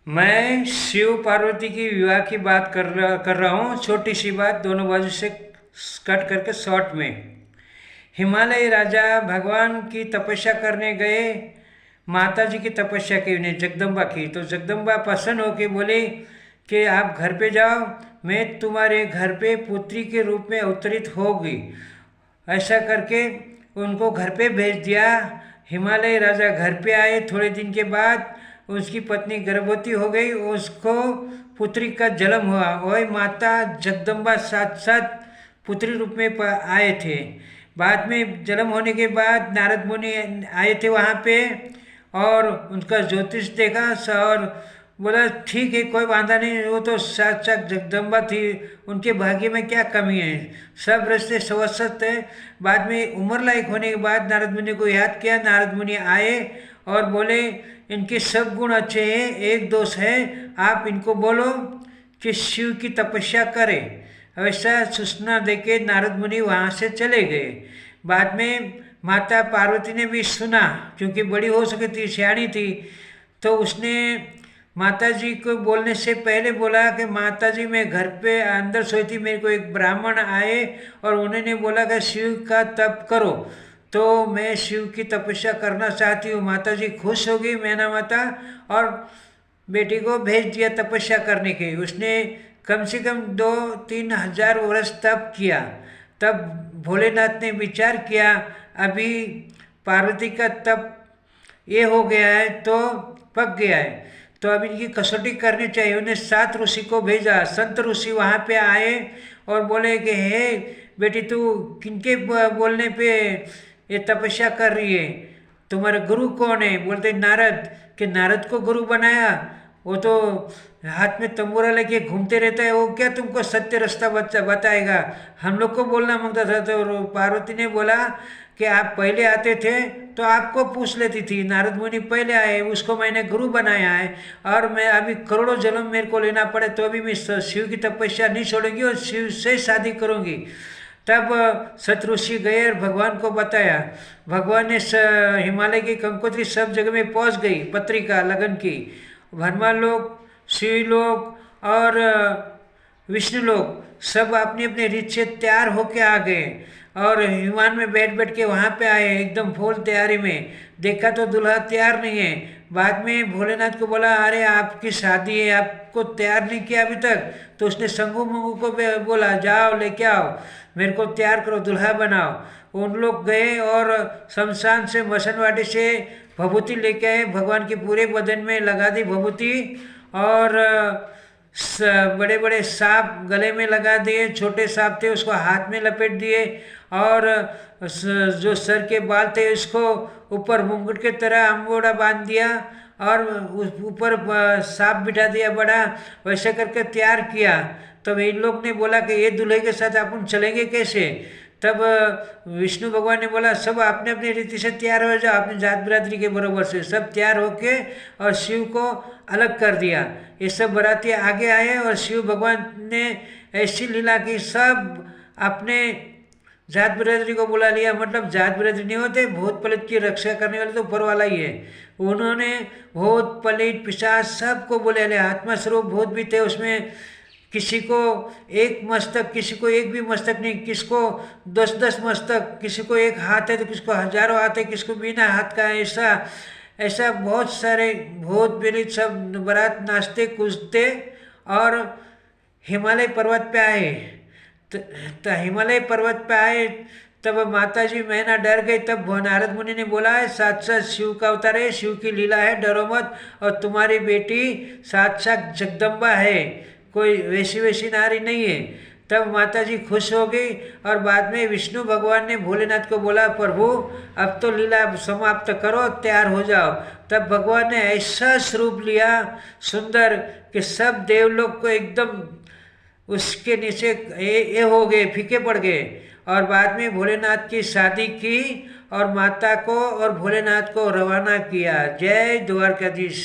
मैं शिव पार्वती की विवाह की बात कर रहा हूँ। छोटी सी बात, दोनों बाजू से कट करके शॉर्ट में। हिमालय राजा भगवान की तपस्या करने गए। माता जी की तपस्या की, उन्हें जगदम्बा की। तो जगदम्बा प्रसन्न होकर बोली कि आप घर पे जाओ, मैं तुम्हारे घर पे पुत्री के रूप में अवतरित होगी। ऐसा करके उनको घर पे भेज दिया। हिमालय राजा घर पे आए। थोड़े दिन के बाद उसकी पत्नी गर्भवती हो गई, उसको पुत्री का जन्म हुआ। वही माता जगदम्बा साथ साथ पुत्री रूप में आए थे। बाद में जन्म होने के बाद नारद मुनि आए थे वहाँ पे, और उनका ज्योतिष देखा और बोला ठीक है, कोई वादा नहीं, वो तो साक्षात जगदम्बा थी, उनके भाग्य में क्या कमी है, सब रस्ते स्वस्थ है। बाद में उम्र लायक होने के बाद नारद मुनि को याद किया। नारद मुनि आए और बोले इनके सब गुण अच्छे हैं, एक दोष है, आप इनको बोलो कि शिव की तपस्या करें। ऐसा सूचना देके नारद मुनि वहाँ से चले गए। बाद में माता पार्वती ने भी सुना, क्योंकि बड़ी हो सके थी, सियाणी थी, तो उसने माता जी को बोलने से पहले बोला कि माता जी, मैं घर पे अंदर सोई थी, मेरे को एक ब्राह्मण आए और उन्होंने बोला कि शिव का तप करो, तो मैं शिव की तपस्या करना चाहती हूँ। माता जी खुश हो गई, मैना माता, और बेटी को भेज दिया तपस्या करने के। उसने कम से कम 2-3 हजार वर्ष तप किया। तब भोलेनाथ ने विचार किया, अभी पार्वती का तप ये हो गया है तो पक गया है, तो अब इनकी कसौटी करनी चाहिए। उन्हें 7 ऋषि को भेजा। संत ऋषि वहाँ पे आए और बोले कि हे बेटी, तू किनके बोलने पे ये तपस्या कर रही है, तुम्हारे गुरु कौन है? बोलते नारद। कि नारद को गुरु बनाया? वो तो हाथ में तंबूरा लेके घूमते रहता है, वो क्या तुमको सत्य रास्ता बताएगा? हम लोग को बोलना मांगता था। तो पार्वती ने बोला कि आप पहले आते थे तो आपको पूछ लेती थी, नारद मुनि पहले आए, उसको मैंने गुरु बनाया है, और मैं अभी करोड़ों जन्म मेरे को लेना पड़े तो भी मैं शिव की तपस्या नहीं छोड़ूंगी और शिव से शादी करूंगी। तब सतऋषि गए और भगवान को बताया। भगवान ने हिमालय की कंकोत्री सब जगह में पहुंच गई पत्रिका लगन की। ब्रह्मा लोग, शिव लोग और विष्णु लोग सब अपनी अपनी रीत से तैयार होके आ गए, और विमान में बैठ बैठ के वहाँ पे आए एकदम फुल तैयारी में। देखा तो दूल्हा तैयार नहीं है। बाद में भोलेनाथ को बोला, अरे आपकी शादी है, आपको तैयार नहीं किया अभी तक। तो उसने शंभू मंगू को बोला, जाओ लेके आओ, मेरे को तैयार करो, दूल्हा बनाओ। उन लोग गए और शमशान से, मसनवाटी से भभूति लेके आए, भगवान के पूरे बदन में लगा दी भभूति, और बड़े बड़े सांप गले में लगा दिए, छोटे सांप थे उसको हाथ में लपेट दिए, और जो सर के बाल थे उसको ऊपर मुंगट के तरह अंगोड़ा बांध दिया, और ऊपर सांप बिठा दिया बड़ा। वैसे करके तैयार किया। तब इन लोग ने बोला कि ये दूल्हे के साथ अपन चलेंगे कैसे? तब विष्णु भगवान ने बोला, सब अपने अपनी रीति से तैयार हो जाओ, अपनी जात बिरादरी के बराबर से सब तैयार होके, और शिव को अलग कर दिया। ये सब बराती आगे आए और शिव भगवान ने ऐसी लीला की, सब अपने जात बिरादरी को बुला लिया। मतलब जात बिरादरी नहीं होते, भूत प्रेत की रक्षा करने वाले तो ऊपर वाला ही है। उन्होंने भूत प्रेत पिशाच सबको बुला लिया। आत्मा स्वरूप भूत भी थे उसमें, किसी को एक मस्तक, किसी को एक भी मस्तक नहीं, किसको 10-10 मस्तक, किसी को एक हाथ है तो किसको हजारों हाथ है, किसको बिना हाथ का है। ऐसा ऐसा बहुत सारे भूत प्रेत सब बारात नाचते कूदते और हिमालय पर्वत पे आए। तो हिमालय पर्वत पे आए, तब माता जी मैना डर गई। तब नारद मुनि ने बोला है, साथ साथ शिव का अवतार है, शिव की लीला है, डरो मत, और तुम्हारी बेटी साक्षात जगदम्बा है, कोई वैसी वैसी नारी नहीं है। तब माता जी खुश हो गई, और बाद में विष्णु भगवान ने भोलेनाथ को बोला, प्रभु अब तो लीला समाप्त करो, तैयार हो जाओ। तब भगवान ने ऐसा स्वरूप लिया सुंदर कि सब देवलोक को एकदम उसके नीचे ये हो गए, फीके पड़ गए। और बाद में भोलेनाथ की शादी की और माता को और भोलेनाथ को रवाना किया। जय द्वारकाधीश।